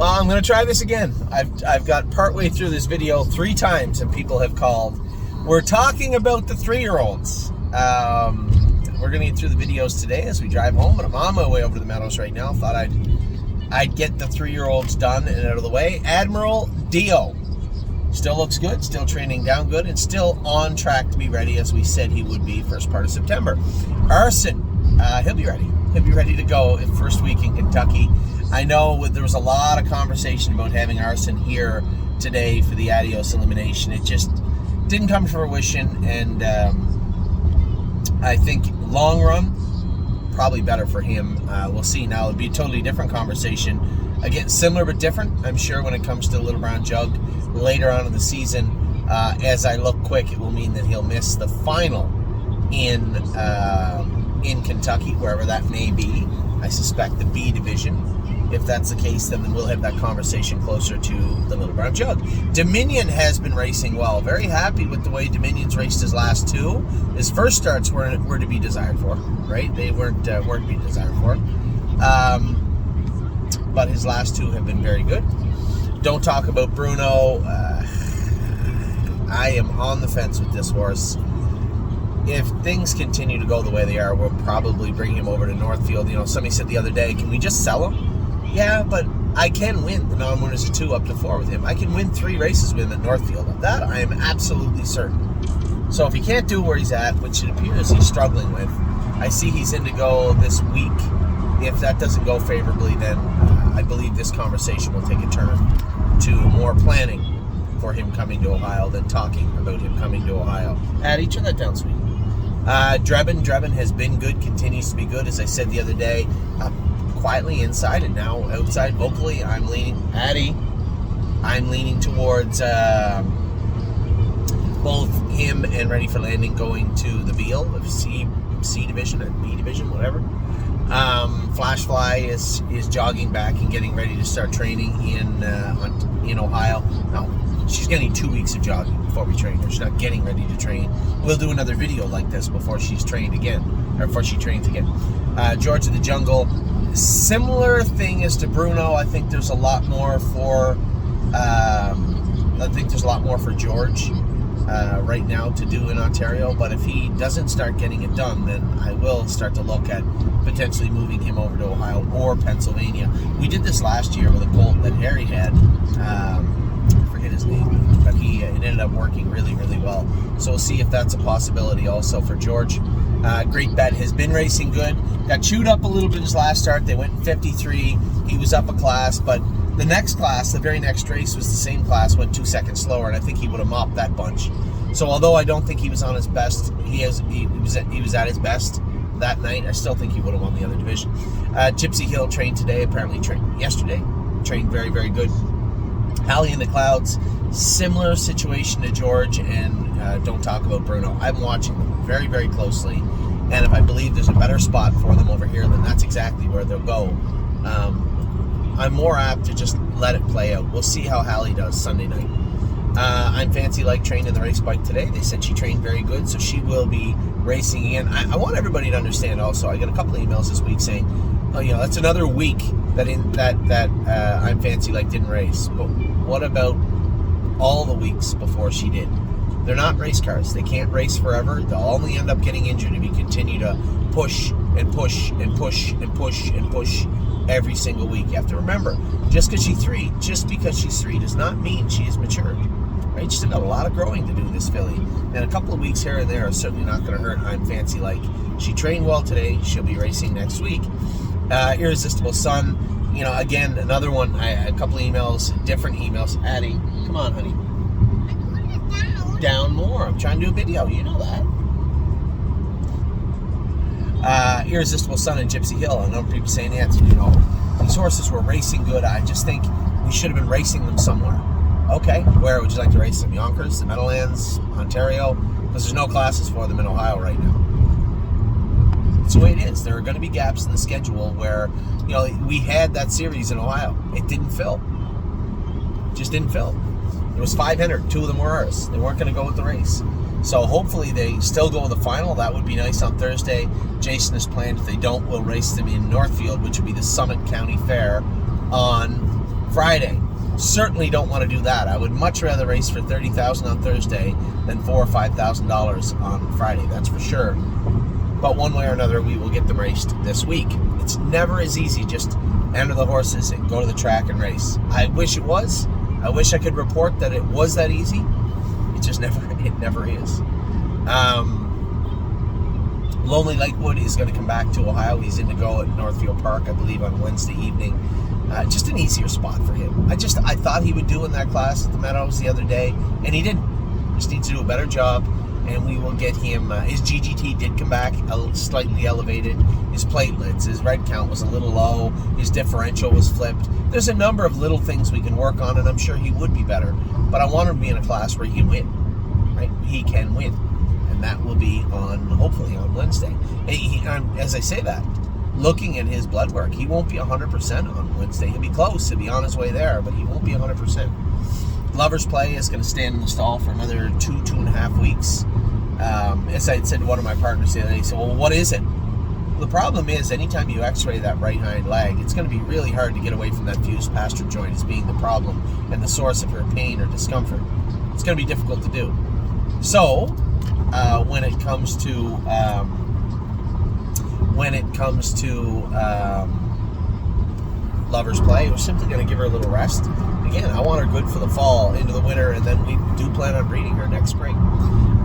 Well, I'm going to try this again. I've got partway through this video 3 times and people have called. We're talking about the 3-year-olds. We're going to get through the videos today as we drive home, but I'm on my way over to the Meadows right now. Thought I'd get the 3-year-olds done and out of the way. Admiral Dio still looks good, still training down good, and still on track to be ready as we said he would be first part of September. Arson, he'll be ready. He'll be ready to go in first week in Kentucky. I know there was a lot of conversation about having Arson here today for the Adios elimination. It just didn't come to fruition, and I think long run, probably better for him. We'll see now. It'll be a totally different conversation. Again, similar but different, I'm sure, when it comes to the Little Brown Jug later on in the season. As I look quick, it will mean that he'll miss the final in Kentucky, wherever that may be. I suspect the B division. If that's the case, then we'll have that conversation closer to the Little Brown Jug. Dominion has been racing well. Very happy with the way Dominion's raced his last 2. His first starts were to be desired for, right? They weren't to be desired for. But his last 2 have been very good. Don't talk about Bruno. I am on the fence with this horse. If things continue to go the way they are, we'll probably bring him over to Northfield. You know, somebody said the other day, can we just sell him? Yeah, but I can win the non-winners of 2 up to 4 with him. I can win 3 races with him at Northfield. Of that, I am absolutely certain. So if he can't do where he's at, which it appears he's struggling with, I see he's in to go this week. If that doesn't go favorably, then I believe this conversation will take a turn to more planning for him coming to Ohio than talking about him coming to Ohio. Addie, turn that down, sweet. Drebin has been good, continues to be good. As I said the other day, quietly inside and now outside vocally. I'm leaning towards both him and Ready for Landing going to the Beal, C division and B division, whatever. Flashfly is jogging back and getting ready to start training in Ohio. No, she's getting 2 weeks of jogging before we train her. She's not getting ready to train. We'll do another video like this before she's trained again, or before she trains again. George of the Jungle, similar thing as to Bruno. I think there's a lot more for George right now to do in Ontario, but if he doesn't start getting it done, then I will start to look at potentially moving him over to Ohio or Pennsylvania. We did this last year with a colt that Harry had. I forget his name, but it ended up working really, really well. So we'll see if that's a possibility also for George. Great Bet has been racing good. Got chewed up a little bit his last start. They went 53. He was up a class, but the next class, the very next race, was the same class, went 2 seconds slower, and I think he would have mopped that bunch. So although I don't think he was on his best, he was at his best that night, I still think he would have won the other division. Gypsy Hill trained today, apparently trained yesterday. Trained very, very good. Alley in the Clouds, similar situation to George, and don't talk about Bruno. I'm watching them very, very closely, and if I believe there's a better spot for them over here, then that's exactly where they'll go. I'm more apt to just let it play out. We'll see how Hallie does Sunday night. I'm Fancy Like trained in the race bike today. They said she trained very good, so she will be racing again. I want everybody to understand also, I got a couple of emails this week saying, oh, you know, that's another week that I'm Fancy Like didn't race. But what about all the weeks before she did? They're not race cars. They can't race forever. They'll only end up getting injured if you continue to push and push and push and push and push every single week. You have to remember, just because she's 3 does not mean she is matured. Right? She's still got a lot of growing to do, this filly. And a couple of weeks here and there are certainly not going to hurt I'm Fancy Like. She trained well today. She'll be racing next week. Irresistible Sun, you know, again, another one. A couple of emails, different emails. Addie, come on, honey. Down more. I'm trying to do a video. You know that. Irresistible Sun and Gypsy Hill. A number of people saying, Nancy, you know, these horses were racing good. I just think we should have been racing them somewhere. Okay, where would you like to race them? Yonkers, the Meadowlands, Ontario? Because there's no classes for them in Ohio right now. It's the way it is. There are going to be gaps in the schedule where, you know, we had that series in Ohio. It didn't fill. Just didn't fill. There was 500. 2 of them were ours. They weren't going to go with the race. So hopefully they still go with the final. That would be nice on Thursday. Jason has planned, if they don't, we'll race them in Northfield, which would be the Summit County Fair on Friday, certainly don't want to do that. I would much rather race for $30,000 on Thursday than $4,000 or $5,000 on Friday. That's for sure. But one way or another, we will get them raced this week. It's never as easy just enter the horses and go to the track and race. I wish it was. I wish I could report that it was that easy. It never is. Lonely Lakewood is going to come back to Ohio. He's in to go at Northfield Park, I believe, on Wednesday evening. Just an easier spot for him. I thought he would do in that class at the Meadows the other day, and he didn't. Just needs to do a better job, and we will get him. His GGT did come back slightly elevated. His platelets, his red count was a little low. His differential was flipped. There's a number of little things we can work on, and I'm sure he would be better. But I want him to be in a class where he can win. Right? He can win. And that will be hopefully on Wednesday. As I say that, looking at his blood work, he won't be 100% on Wednesday. He'll be close. He'll be on his way there, but he won't be 100%. Lover's Play is going to stand in the stall for another 2.5 weeks. As I said to one of my partners the other day, he said, well, what is it? Well, the problem is anytime you x-ray that right hind leg, it's going to be really hard to get away from that fused pasture joint as being the problem and the source of her pain or discomfort. It's going to be difficult to do. So, when it comes to Lover's Play, we're simply going to give her a little rest. Again, I want her good for the fall, into the winter, and then we do plan on breeding her next spring.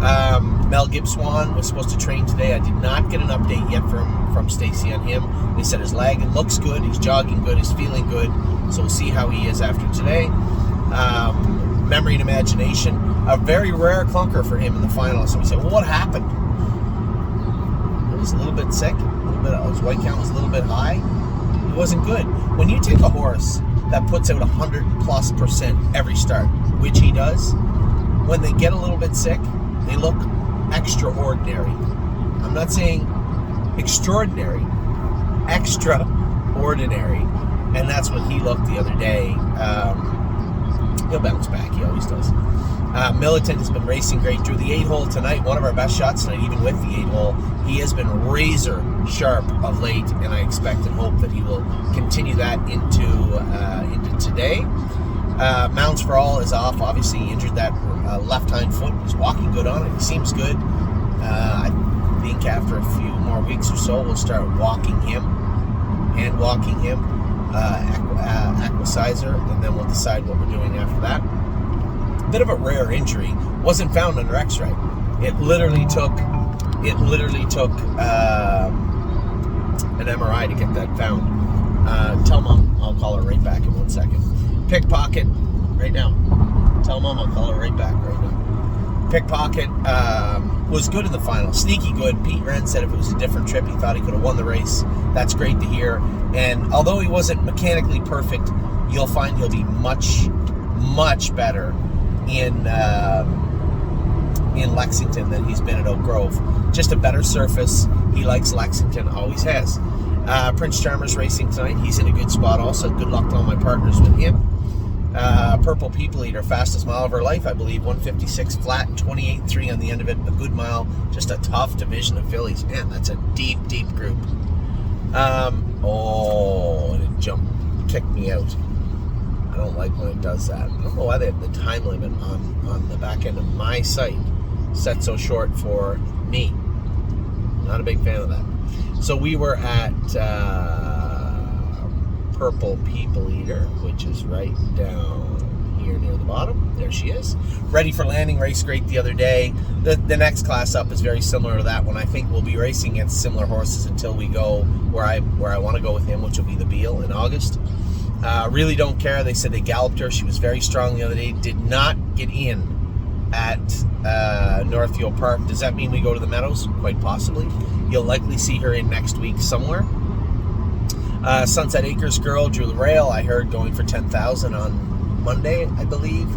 Mel Gibswan was supposed to train today. I did not get an update yet from Stacy on him. They said his leg looks good, he's jogging good, he's feeling good, so we'll see how he is after today. Memory and Imagination, a very rare clunker for him in the final. So we said, well, what happened? He was a little bit sick, his white count was a little bit high. It wasn't good. When you take a horse that puts out 100+% every start, which he does, when they get a little bit sick, they look extraordinary. I'm not saying extraordinary, extraordinary. And that's what he looked the other day. He'll bounce back. He always does. Militant has been racing great. Drew the 8-hole tonight. One of our best shots tonight, even with the 8-hole. He has been razor sharp of late, and I expect and hope that he will continue that into today. Mounts for All is off. Obviously, he injured that left hind foot. He's walking good on it. He seems good. I think after a few more weeks or so, we'll start walking him, hand walking him, Aquasizer, and then we'll decide what we're doing after that. Bit of a rare injury. Wasn't found under X-ray. It literally took an MRI to get that found. Tell Mom I'll call her right back in 1 second. Pickpocket right now. Tell Mom I'll call her right back right now. Pickpocket was good in the final. Sneaky good. Pete Wren said if it was a different trip, he thought he could have won the race. That's great to hear. And although he wasn't mechanically perfect, you'll find he'll be much, much better in Lexington than he's been at Oak Grove. Just a better surface. He likes Lexington, always has. Prince Charmer's racing tonight. He's in a good spot also. Good luck to all my partners with him. Purple People Eater, fastest mile of her life, I believe. 156 flat, 28.3 on the end of it. A good mile. Just a tough division of fillies. Man, that's a deep, deep group. And it kicked me out. I don't like when it does that. I don't know why they have the time limit on the back end of my site set so short for me. Not a big fan of that. So we were at Purple People Eater, which is right down here near the bottom. There she is. Ready for landing, raced great the other day. The next class up is very similar to that one. I think we'll be racing against similar horses until we go where I want to go with him, which will be the Beal in August. Really don't care. They said they galloped her. She was very strong the other day. Did not get in at Northfield Park. Does that mean we go to the Meadows? Quite possibly. You'll likely see her in next week somewhere. Sunset Acres girl, Drew the Rail, I heard going for $10,000 on Monday, I believe.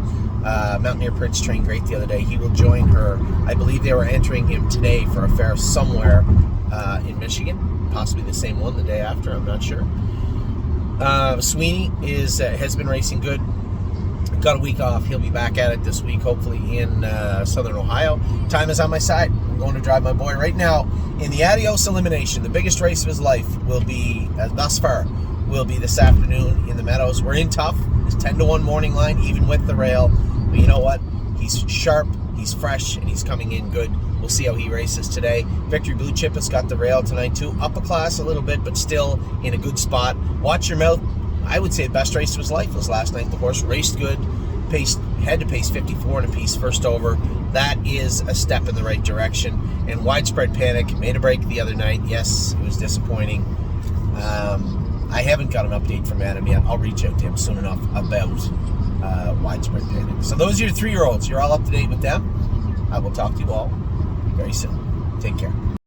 Mountaineer Prince trained great the other day. He will join her. I believe they were entering him today for a fair somewhere in Michigan. Possibly the same one the day after, I'm not sure. Sweeney has been racing good. Got a week off. He'll be back at it this week, hopefully in Southern Ohio. Time is on my side. I'm going to drive my boy right now in the Adios Elimination. The biggest race of his life will be, thus far, will be this afternoon in the Meadows. We're in tough. It's 10-1 morning line, even with the rail. But you know what? He's sharp, he's fresh, and he's coming in good. We'll see how he races today. Victory Blue Chip has got the rail tonight too. Up a class a little bit, but still in a good spot. Watch Your Mouth. I would say the best race of his life was last night. The horse raced good, had to pace 54 and a piece first over. That is a step in the right direction. And Widespread Panic made a break the other night. Yes, it was disappointing. I haven't got an update from Adam yet. I'll reach out to him soon enough about Widespread Panic. So those are your 3-year-olds. You're all up to date with them. I will talk to you all very soon. Take care.